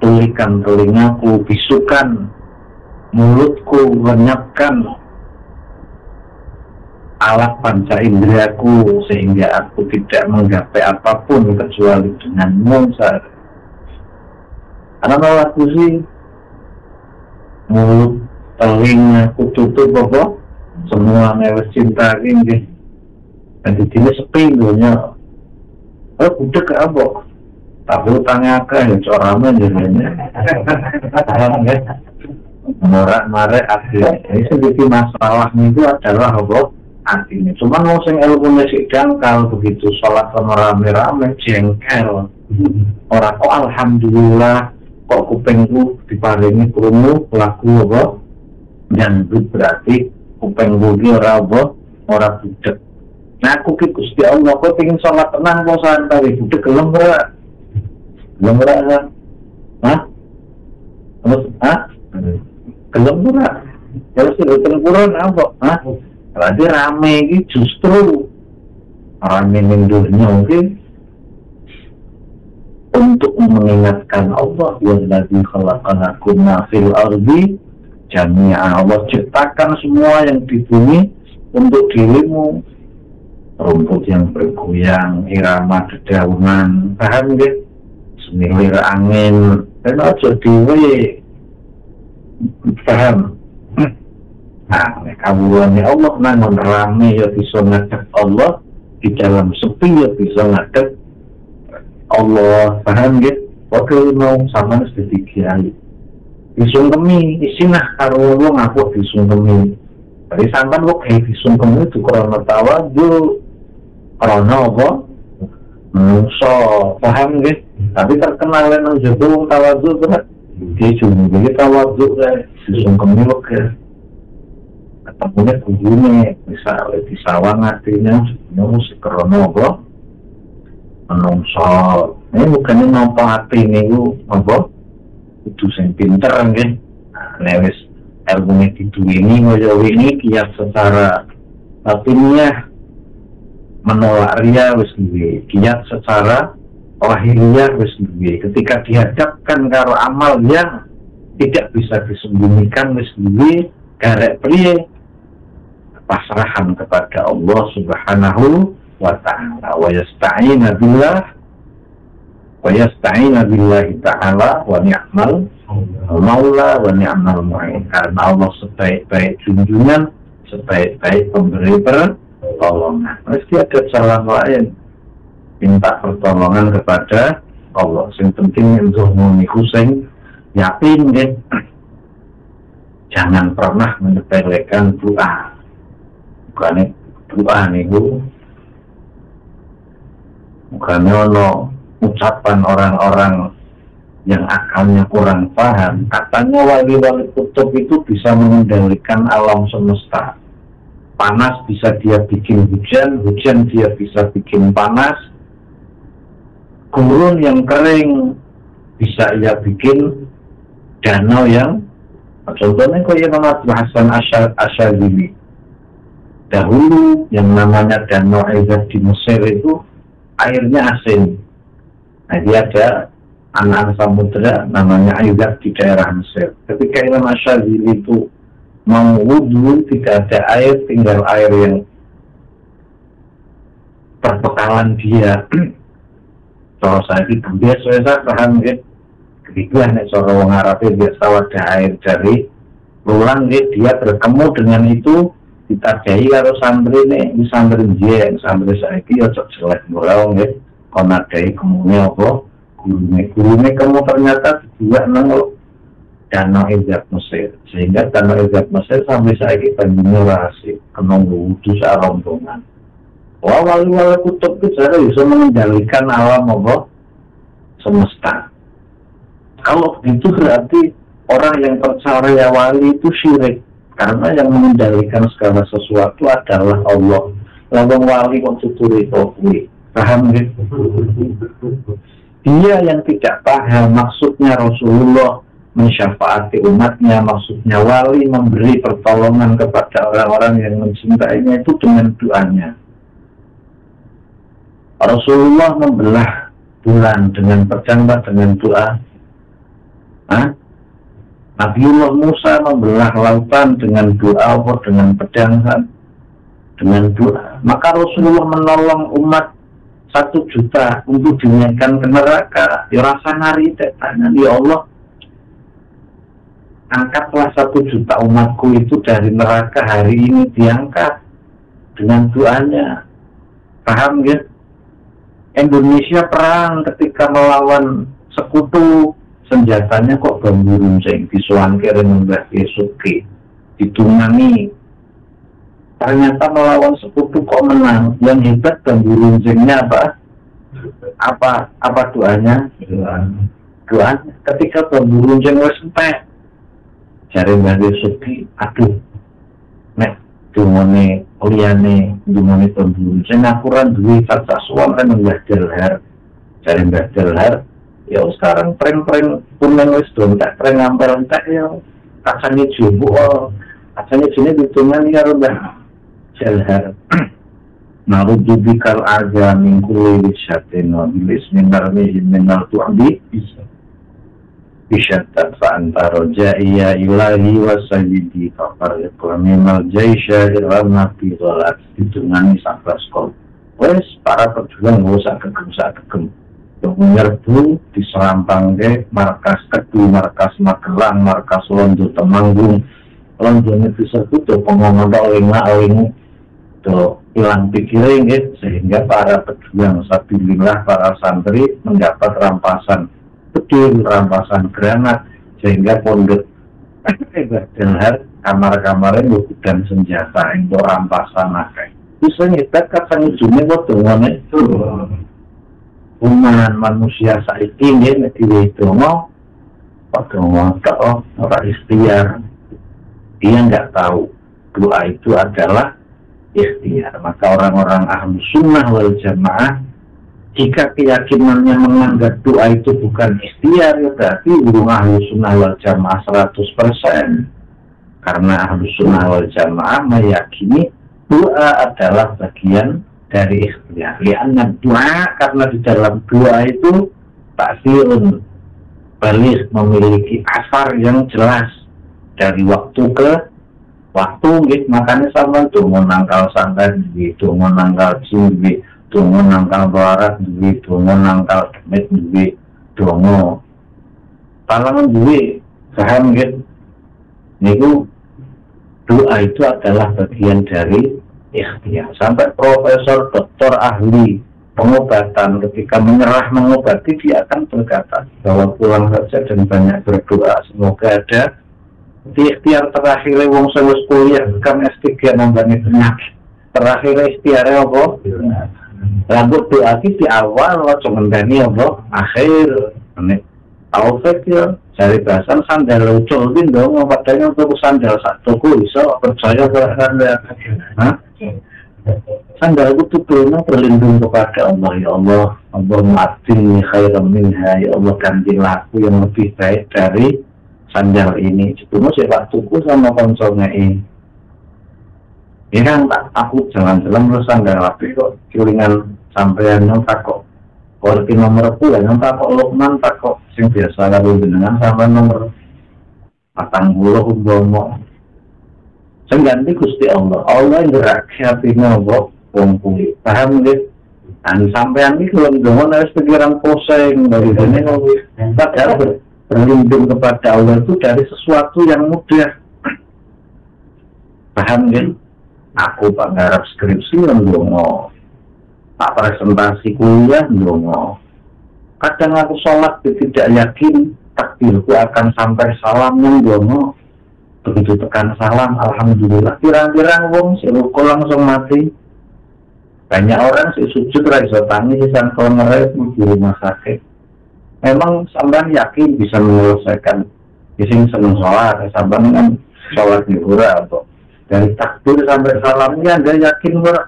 tulikan telingaku, bisukan mulutku, lenyapkan alat panca indriaku sehingga aku tidak menggapai apapun kecuali denganmu. Karena kalau aku sih mulut, telinga, aku tutup apa? Semua ngeles cinta ini. Dan di sini sepi dunia. Udah ke apa? Tapi utangnya ya coraman jadinya. Morak-marek akhirnya. Ini sedikit masalahnya itu adalah apa? Artinya. Cuma mau sing ilmu nesik dangkal begitu sholat sama rame-rame jengkel. Orang kok alhamdulillah kok kupengku diparingi krungu lagu apa nyandut berarti kupengku iki ora apa ora budek. Nah aku ki Gusti Allah kok pengin salat tenang kok santai budek gelem ora hah terus gelem ora terus tengkuran apa berarti rame iki justru rame ning dunya mungkin untuk mengingatkan Allah wallazi khalaqakum fil ardi jami'a. Allah ciptakan semua yang di bumi untuk dirimu. Rumput yang bergoyang, irama dedaunan, paham nggih? Semilir angin, dan aja dhewe. Paham? Nah, kawulane Allah nang rame ya bisa ngadeg Allah, di dalam sepi ya bisa ngadeg Allah, paham gitu? Waktu mau sama sedih kiai disungkemi, isinah karo wong aku disungkemi. Dari sampan kok kayak disungkemi itu karena tawadhu, karena apa? Menungso, paham gitu? Tapi terkenal nang jaba wong tawadhu berat. Dia cuma jadi tawadhu kan, disungkemi kok ke ketemunya kujune, misalnya di sawang artinya, musik karena apa? Menungso, ini bukannya nampak hati ini apa? Itu yang pinter nggih. Nah, wis ilmunya diduweni kaya ini kiat secara batiniah menolak ria wis duwe, kiat secara lahiriah wis duwe. Ketika dihadapkan karo amal yang tidak bisa disembunyikan wis duwe, garek priye pasrahan kepada Allah Subhanahu wa ta'ala wa yasta'ina billahi ta'ala wa ni'mal maula wa ni'mal mu'in. Karena Allah sebaik-baik junjungan, sebaik-baik pemberi pertolongan. Mesti ada jalan lain minta pertolongan kepada Allah. Yang penting untuk niku sing yakin nggih. Jangan pernah menyepelekan doa. Bukan doa niku bukannya ono ucapan orang-orang yang akalnya kurang paham. Katanya wali-wali kutub itu bisa mengendalikan alam semesta. Panas bisa dia bikin hujan, hujan dia bisa bikin panas. Gurun yang kering bisa ia bikin danau yang contohnya kayak Muhammad Hasan Asyadzili. dahulu yang namanya Danau Eufrat di Mesir itu airnya asin. Nah, dia ada anak samudra namanya Eufrat di daerah Mesir. Ketika Imam Asyadzili itu mau wudhu, tidak ada air, tinggal air yang perbekalan dia. Kalau saya itu biasa paham ya. Ketika nek cara wong Arab biasa ada air dari lulang dia bertemu dengan itu ditadai karo santri nek di santri dia santri saiki ya cocok jelek mulang nggih kon adai kemune apa gurune kamu ternyata juga nang Danau Eufrat Mesir, sehingga Danau Eufrat Mesir sampai saiki banjirnya rahasia kena wudu sak rombongan. Wah, wali-wali kutub itu cara bisa mengendalikan alam apa semesta. Kalau begitu berarti orang yang percaya wali itu syirik, karena yang mengendalikan segala sesuatu adalah Allah. Lalu wali kok tuturi topui, paham gitu? Dia yang tidak paham maksudnya Rasulullah mensyafaati umatnya, maksudnya wali memberi pertolongan kepada orang-orang yang mencintainya itu dengan doanya. Rasulullah membelah bulan dengan pedang dengan doa. Nabiullah Musa membelah lautan dengan doa atau dengan pedang dengan doa. Maka Rasulullah menolong umat 1 juta untuk dinaikkan ke neraka. Ya rasa nari tanya, ya Allah, angkatlah 1 juta umatku itu dari neraka hari ini, diangkat dengan doanya. Paham ya? Indonesia perang ketika melawan sekutu, senjatanya kok bambu runcing, disuanke Mbah Yesuki, ditungani. Ternyata melawan sekutu kok menang. Yang hebat bambu runcingnya apa? Apa doanya? Doanya. Ketika bambu runcing wis entek, jare Mbah Yesuki, aduh, nek dungane liyane dungane bambu runcing aku ora duwe cacah suwon kan Mbah Delhar. Jare Mbah Delhar, ya sekarang tren-tren kuning wis do entek, tren ngampel entek ya kacangnya jumbo, kacangnya jenis hitungan karo Mbah Delhar. Narudu bikal aja mingkuli wisyatin wa bilis minarmi minal tu'abi bisyatan fa'antara ja'iyya ilahi wa sayyidi fa'far iqlamimal jaisha ilam nabi sholat ditungani sabar skol. Wes para perjuang gak usah kegem yang menyerbu diserampang ke markas Kedu, markas Magelang, markas Londo Temanggung. Londonnya disebut tuh pengomong oling tuh hilang pikirin gitu, sehingga para pejuang sabilillah, para santri mendapat rampasan pedul, rampasan granat, sehingga pondok Delhar kamar-kamarnya bukan senjata untuk rampasan akeh. Bisa nyetak kacang ujungnya kok dongannya itu umat manusia saiki nggih nek diwedongo padha ngono ora ikhtiar. Dia nggak tahu doa itu adalah ikhtiar. Maka orang-orang ahlu sunnah wal jamaah, jika keyakinannya menganggap doa itu bukan ikhtiar, ya berarti burung ahlu sunnah wal jamaah 100%. Karena ahlu sunnah wal jamaah meyakini doa adalah bagian dari ikhtiar. Lianna doa, karena di dalam doa itu taksirun balik, memiliki asar yang jelas dari waktu ke waktu gitu. Makanya sama dongo nangkal santai duwe, dongo nangkal duwe, dongo nangkal barat duwe, dongo nangkal demit duwe, dongo palangan duwe, paham gitu. Niku doa itu adalah bagian dari ikhtiar. Sampai profesor, doktor, ahli pengobatan ketika menyerah mengobati, dia akan berkata bahwa pulang saja dan banyak berdoa, semoga ada di ikhtiar terakhir wong sewus kuliah kan S3 nambani penyakit. Terakhir ikhtiarnya apa? Rambut doa di awal lo cengendani apa? Akhir. Ini taufik ya. Cari bahasan sandal ucul ini dong. Padahal untuk sandal satu ku bisa percaya bahkan ya. Sandal itu tujuannya berlindung kepada Allah. Ya Allah, Allah mu'adini khairan minha. Ya Allah, gantilah aku yang lebih baik dari sandal ini. Cuma saya tuku sama konsolnya ini. Ya kan aku jalan-jalan terus sampai rapi kok kiringan sampean yang takok. Korti nomor aku yang takok Lukman takok sing biasa lalu jenengan sampai nomor 40 umpama. Sing ganti Gusti Allah. Allah ngerak hatine kok wong kuwi. Paham nggih? Dan sampean iki belum dongon harus pikiran pusing dari sini padahal berlindung kepada Allah itu dari sesuatu yang mudah. Paham nggih? Aku Pak garap skripsi ndonga, Pak presentasi kuliah ndonga. Kadang aku sholat tidak yakin takdirku akan sampai salamnya ndonga. Begitu tekan salam, alhamdulillah. Pirang-pirang wong si ruko langsung mati. Banyak orang si sujud raiso tangis sang kelenger di rumah sakit. Memang sampean yakin bisa menyelesaikan. Ising seneng sholat, sampean kan sholat di hura atau dari takbir sampai salamnya Anda yakin berat.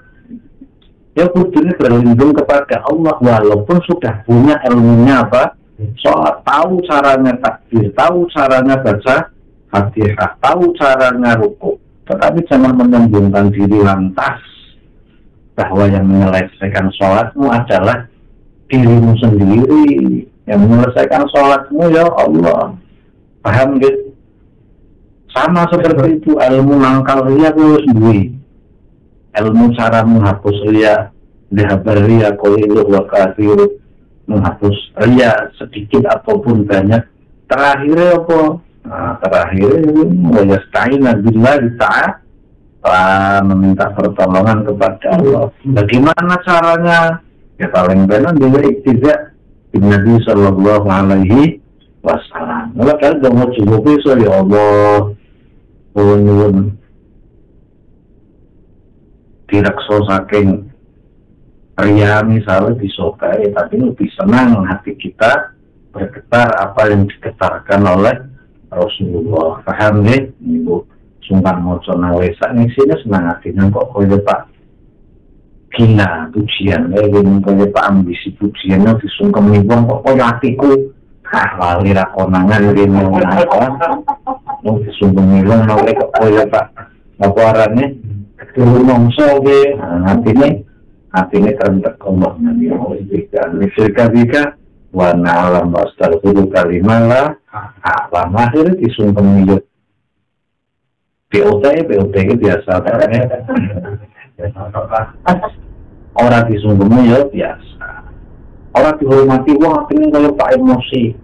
Ya kudunya berlindung kepada Allah walaupun sudah punya ilmunya apa? Sholat, tahu caranya takbir, tahu caranya baca Fatihah, tahu caranya ruku. Tetapi jangan menyombongkan diri lantas bahwa yang menyelesaikan sholatmu adalah dirimu sendiri. Yang menyelesaikan sholatmu ya Allah. Paham gitu? Sama seperti itu ilmu nangkal ria itu sendiri. Ilmu cara menghapus ria, dihabar ria qalilu wa kathir, menghapus ria sedikit ataupun banyak. Terakhirnya apa? Nah, terakhirnya wayasta'ina billahi ta'ala, meminta pertolongan kepada Allah. Bagaimana caranya? Ya paling benar dia iktidak Nabi sallallahu alaihi wasallam. Kalau kalian mau cukup bisa ya Allah. Pun direkso saking ria misalnya disokai, tapi lebih senang hati kita bergetar apa yang digetarkan oleh Rasulullah. Paham nih? Ibu sungkan moco nawesa ngisinya senang hatinya kok kaya Pak gila pujian kaya Pak ambisi pujiannya disungkem nibong kok kaya hatiku wali rakonangan ini mau disungkem nibong nolai kok kaya Pak apa arahnya dulu mongso ke hatinya kerentak Allah nabi Allah wana alam astagfiru kalimala alam akhir disungkem nibong POT itu biasa orang disungkemnya ya biasa orang dihormati wong ini kalau Pak emosi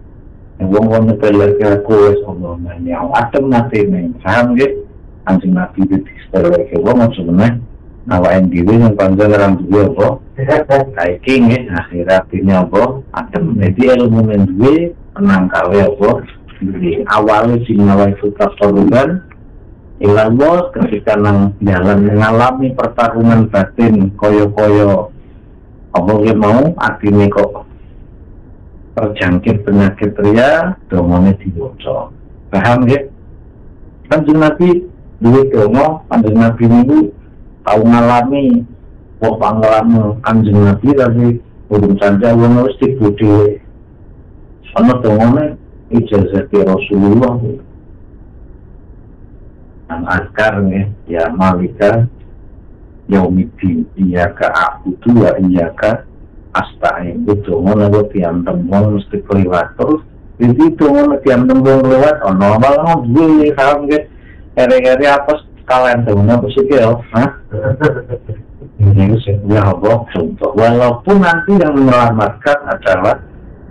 wong nyepelek aku wis omongane adem natine paham nggih anjing nabi itu disepelek wong sebenarnya awake dhewe yang panjang orang duwe apa saiki nggih akhirat ini apa adem dadi ilmu men duwe penangkale apa awale sing awake suka sorugan ilallah ketika nang jalan mengalami pertarungan batin koyo-koyo apa mau atine kok terjangkit penyakit ria dongone diwaca paham nggih Kanjeng Nabi duwe donga Kanjeng Nabi niku tau ngalami kok pangalaman Kanjeng Nabi tapi urung saja wong wis dibudhe ana dongane ijazah Rasulullah an azkar nih ya malika yaumidin iyaka a'budu wa iyaka asta'in itu ngono tiang tembung mesti kelewat terus itu ngono tiang tembung lewat ono malah duwe paham ge ere-ere apa kalian tembung apa sih ya ini ya Allah contoh walaupun nanti yang menyelamatkan adalah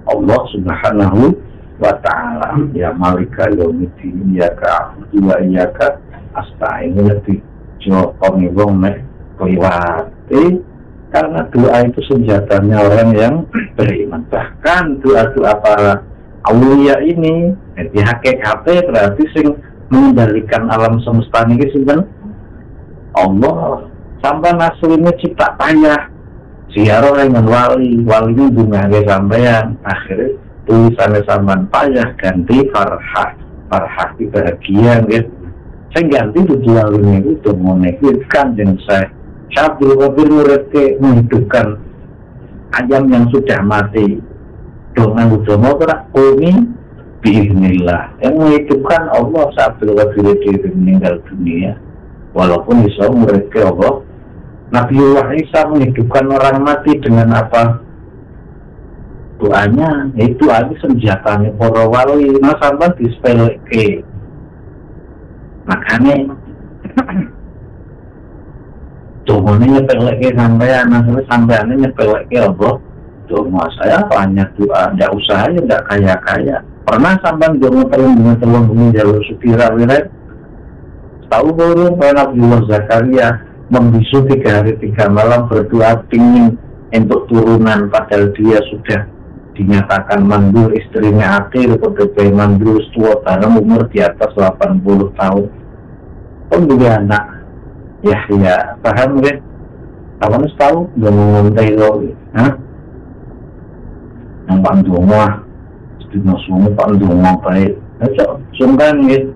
Allah Subhanahu wa ta'ala ya malika yaumidin iyaka a'budu wa iyaka asta'in ngerti jo wong mek kelewat karena doa itu senjatanya orang yang beriman bahkan doa-doa para aulia ini di hakikat berarti sing mengendalikan alam semesta ini sinten Allah sampai aslinya cipta payah siaro dengan walinya bunga sampean akhirnya tulisannya sampean payah ganti farhah di bahagia gitu saya ganti tujuan ini itu menekutkan dan saya Syabdul Qadir Muridke menghidupkan ayam yang sudah mati dengan udomo terak kumi biiznillah yang menghidupkan Allah Syabdul Qadir meninggal dunia Walaupun bisa muridnya Allah Nabiullah Isa menghidupkan orang mati dengan apa? Doanya, itu aja senjatanya para wali. Mas sampean disepeleke. Makanya doanya nyepeleke sampean, sampean nyepeleke Allah. Doa saya banyak doa, tidak usaha, tidak kaya-kaya. Pernah sampean doa telung bumi jalur supira wilayah. Tahu belum Nabiullah Zakaria membisu 3 hari 3 malam berdoa pingin untuk turunan, padahal dia sudah dinyatakan mandul, istrinya akhir berdebai mandul, tua tanam umur di atas 80 tahun pun juga anak ya paham ya kawan tahu udah menguntai lo yang Pak Ndongo sedina sungu Pak Ndongo baik sungkan ya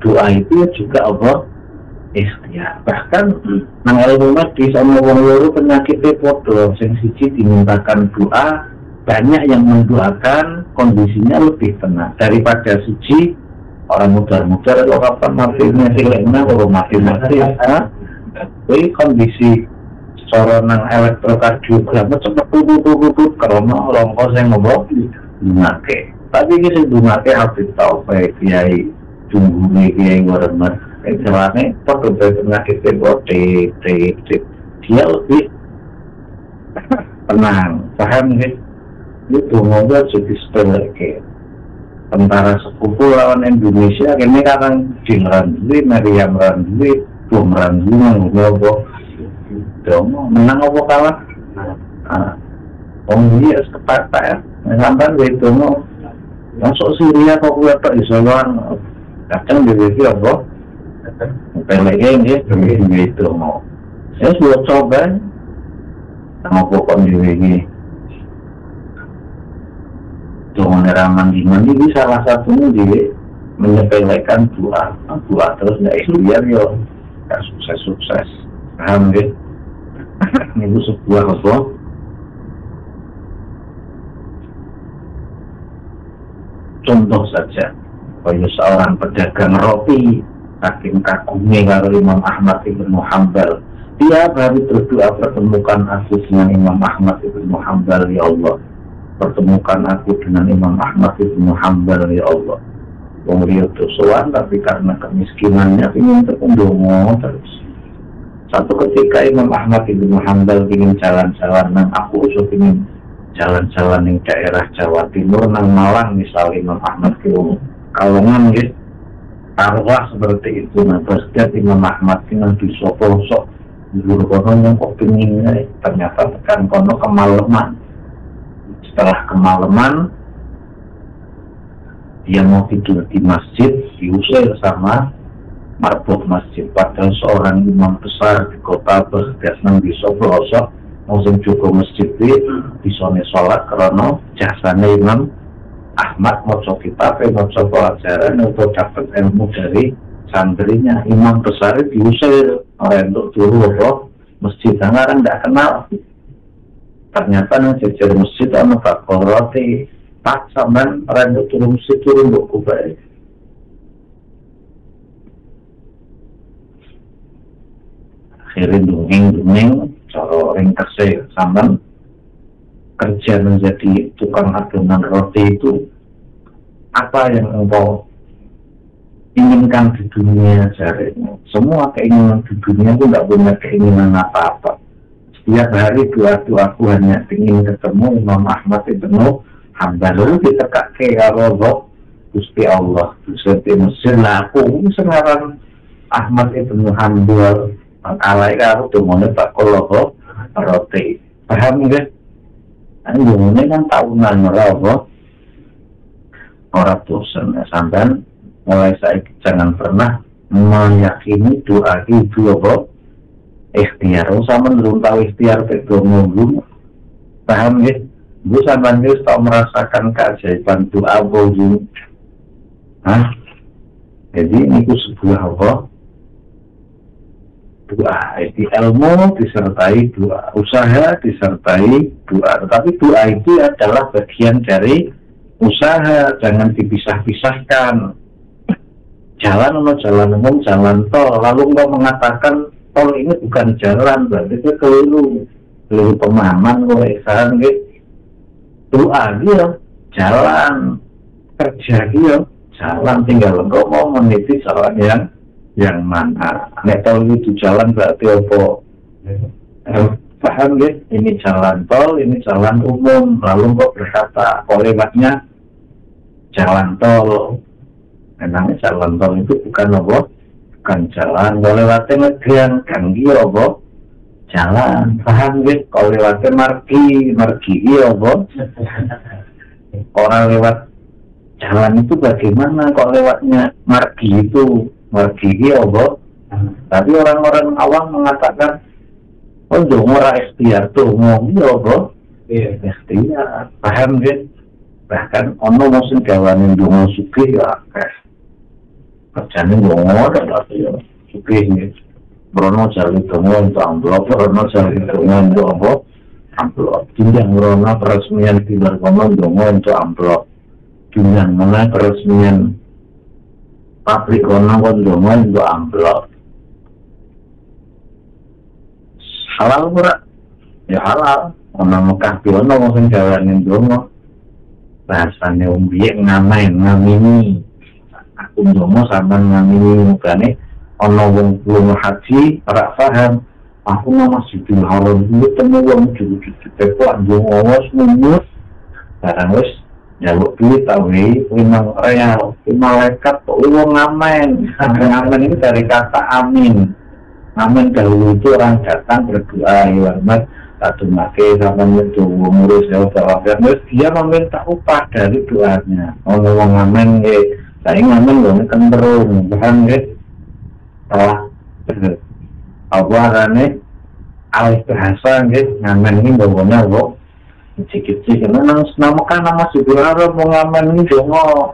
doa itu juga Allah ikhtiar. Bahkan nang ilmu medis sama wong loro penyakitnya podo sing siji dimintakan doa, banyak yang mendoakan kondisinya lebih tenang daripada siji orang mudar-mudar kalau kapan matinya silekna kalau mati-mati ini kondisi secara nang elektrokardiogram cepet tutup karena rongkos yang ngobrol dunake tapi ini sih dunake harus tahu baik kiai tunggu kiai warman caranya pekerja penyakit dia lebih tenang, paham sih? Itu mobil jadi seperti tentara sepupu lawan Indonesia ini kan Jin Randui, Meriam Randui, Bom Randui ngobrol menang apa kalah? Dia sekepat ya, sampai itu mau masuk Syria kok gue tak isolan, kadang di apa? Peleknya dia itu mau saya sudah coba sama pokok diri dengan raman ini salah satunya dia menyepelekan doa terus nggak ikhtiar ya nggak sukses paham ya ini sebuah apa contoh saja kayak seorang pedagang roti saking kagumnya kalau Imam Ahmad Ibn Hanbal tiap hari berdoa pertemukan aku dengan Imam Ahmad Ibn Hanbal ya Allah pertemukan aku dengan Imam Ahmad Ibn Hanbal ya Allah beliau sowan tapi karena kemiskinannya ingin terkendongo terus satu ketika Imam Ahmad Ibn Hanbal ingin jalan-jalan nang aku usul ingin jalan-jalan di daerah Jawa Timur nang Malang misalnya Imam Ahmad Ibn Kalongan gitu arwah seperti itu. Nah berarti Imam Ahmad dengan disopok-sok guru kono yang kok pinginnya ternyata tekan kono kemalaman. Setelah kemalaman dia mau tidur di masjid diusir sama marbot masjid padahal seorang imam besar di kota berdas nang disopok-sok musim juga masjid di sone sholat karena jasanya Imam Ahmad mau kitab, mau pelajaran untuk dapat ilmu dari santrinya. Imam besar diusir untuk dulu loh masjid karena tidak kenal. Ternyata yang jajar masjid sama bakal roti tak saman untuk turun masjid turun untuk kubai. Akhirnya dongeng cara ringkasnya saman kerja menjadi tukang adonan roti itu apa yang engkau inginkan di dunia jarinya semua keinginan di dunia itu tidak punya keinginan apa-apa setiap hari doa-doaku hanya ingin ketemu Imam Ahmad Ibn Hanbal lalu kita kakek Allah Gusti Allah Gusti Mesir lah aku sekarang Ahmad Ibn Hanbal alai karo domone Pak Koloho roti paham nggak? Ini kan tahunan orang bosan sampai mulai saya jangan pernah meyakini doa itu apa ikhtiar sama belum tahu ikhtiar itu ngomong paham ya gue sampai harus tahu merasakan keajaiban doa bojum jadi ini sebuah apa doa itu ilmu disertai doa usaha disertai doa tetapi doa itu adalah bagian dari usaha jangan dipisah-pisahkan jalan atau jalan umum, jalan tol, lalu engkau mengatakan tol ini bukan jalan, berarti itu keliru pemahaman kok sekarang gitu. Doa dia jalan, kerja dia jalan, tinggal engkau mau meniti jalan yang mana. Nek tol itu jalan berarti apa? Paham gitu? Ini jalan tol, ini jalan umum, lalu kok berkata kok lewatnya jalan tol. Memangnya jalan tol itu bukan apa? Bukan jalan. Kalau lewatnya ngedian ganggi apa? Jalan. Paham gitu? Kalau lewatnya margi apa? Orang lewat jalan itu bagaimana? Kalau lewatnya margi itu apa? Tapi orang-orang awam mengatakan, oh dongo ra ikhtiar tuh ngomong apa? Iya, ikhtiar. Paham gitu? Bahkan ono musim gawanin dongo sugih ya akeh. Kerjane dongo ada ya sugih gitu. Brono jali dongo untuk amplop, brono jali dongo untuk apa? Amplop. Jenjang brono peresmian di luar kono dongo untuk amplop. Jenjang mana peresmian pabrik kono dongo untuk amplop. Halal ora? Ya halal. Ono Mekah piono musim gawanin dongo. Bahasanya biek ngamini aku ndomo sama ngamini mukane ono wong belum haji ora paham aku nama Masjidil Haram dulu temu wong cucu-cucu tepo ndongo wis mumus barang wis njaluk duit tawi memang real malaikat kok wong ngamen ngamen itu dari kata amin. Ngamen dahulu itu orang datang berdoa ya Mas satu make sama itu ngurus ya terus dia meminta upah dari doanya. Ngomong ngamen saya ngamen loh kenderung bahan salah apa arane alih bahasa ngamen ini bawanya kok kecil-kecil nama Masjidil Haram mau ngamen ini dongo.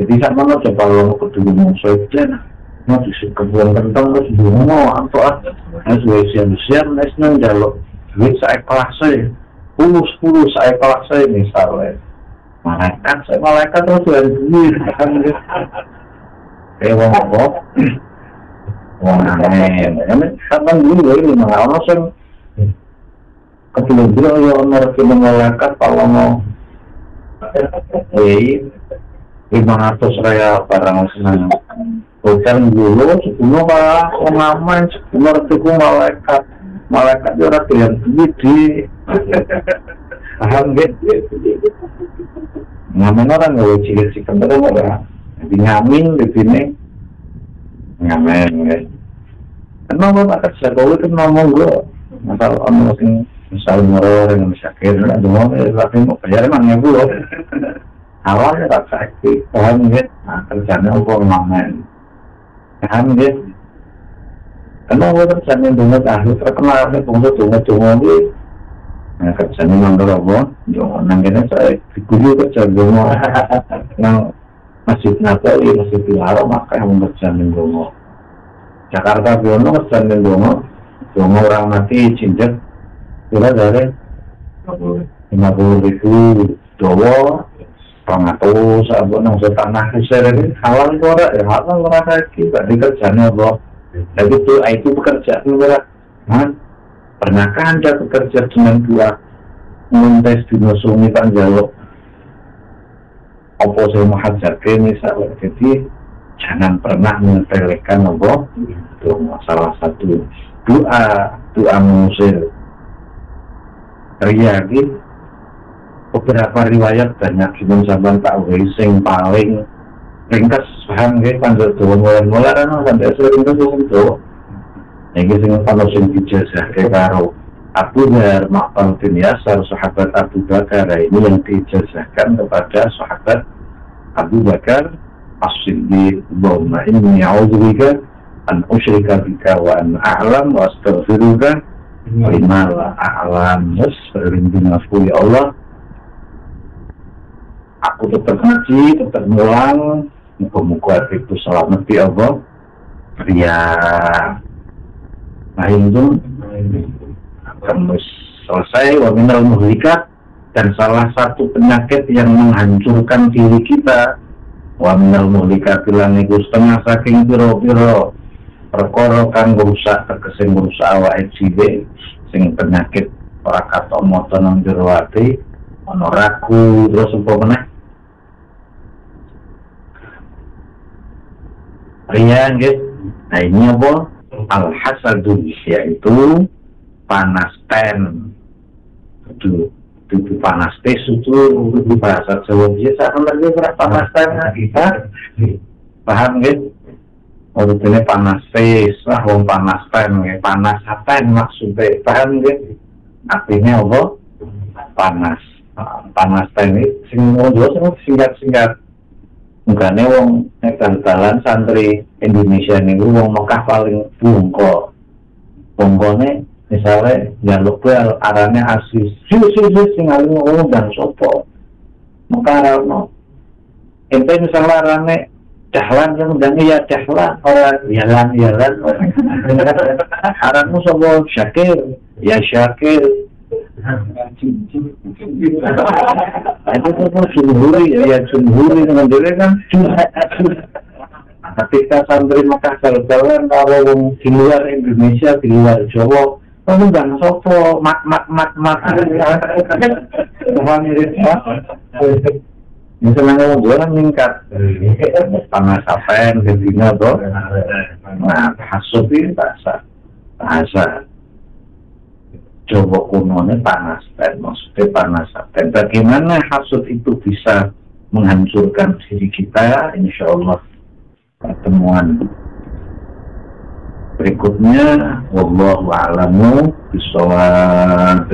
Jadi sama lo coba lo kedua mau soalnya mau disebut kentang terus dongo apa harus siap-siap nesnang jaluk duit saya kelasnya 10 saya kelasnya misalnya malaikat terus dari duit kan wong apa wong aneh kan dulu ini malah orang kebetulan ya orang malaikat kalau mau 500 raya barang senang hotel dulu 10 malah ngamen 10 ribu malaikat itu orang yang duit di paham gitu ngamen orang gak wajib sih kendaraan orang di ngamin di sini ngamen gitu kenapa Pak Jokowi itu ngomong gue masalah orang misal murah dengan sakit ada ngomong tapi mau bayar emangnya gue awalnya tak sakit paham gitu nah kerjanya apa ngamen paham gitu karena gue kerjanya dongo ahli terkenal nih dongo gitu. Nah kerjanya nanggal apa? Dongo nanggalnya saya diguru kerja dongo. Yang Masjid Nabawi, Masjidil Haram maka yang kerjanya dongo. Jakarta Biono kerjanya dongo. Dongo orang mati cinjet. Kira dari 50.000 dowo. 200 apa nang tanah kisah ini halal ora ya halal ora lagi. Berarti kerjanya apa? Jadi itu pekerjaan berat. Pernahkah Anda bekerja dengan dua mentes di nosumi panjalo opo saya menghajatkan misalnya. Jadi jangan pernah menyepelekan apa itu salah satu doa mengusir ria gitu. Beberapa riwayat banyak cuma zaman tak sing paling ringkas paham nggih panjang dawa mulai kan sampai ringkas itu. Iki sing panos sing dijazahke karo Abu Dzar Ma'qal bin Yasar sahabat Abu Bakar ini yang dijazahkan kepada sahabat Abu Bakar As-Siddiq Allahumma inni a'udzubika an usyrika bika wa an a'lam wa astaghfiruka lima la a'lam. Berlindung aku ya Allah aku tetap ngaji, tetap ngulang muka-muka itu selamat ya Allah ria mahindun terus selesai wa minal muhlikat dan salah satu penyakit yang menghancurkan diri kita Wa minal muhlikati lan iku setengah saking pira-pira perkara kang ngrusak tegese ngrusak awake dhewe sing penyakit ora katok mata nang jero ati ana ragu terus apa meneh riya nggih. Nah ini apa? Al-hasadu, yaitu panas ten. Itu panas tes itu bahasa Jawa biasa lagi berapa panas ten kita paham nggih? Orangnya panas tes lah, wong panas ten nggih, panas ten maksudnya paham nggih? Artinya apa? Panas ten iki sing ngono singkat-singkat. Mungkin wong dalan santri Indonesia niku wong Mekah paling bungko. Bungkone misalnya jaluk bel arane asis. Sing aling ngundang sapa. Mekah arane. Ente misalnya arane dahlan yang undangnya ya dahlan ora yalan. Aranmu sapa Syakir? Ya Syakir. Itu kan jumhuri dengan diri kan ketika santri Mekah jalan-jalan kalau di luar Indonesia, di luar Jawa kamu jangan sopo mat mirip misalnya ngomong jualan meningkat panas apa yang kedina tuh nah hasut ini bahasa Jawa kunonya panas ten, maksudnya panas ten. Bagaimana hasud itu bisa menghancurkan diri kita? Insya Allah pertemuan berikutnya. Wallahu a'lamu bishawab.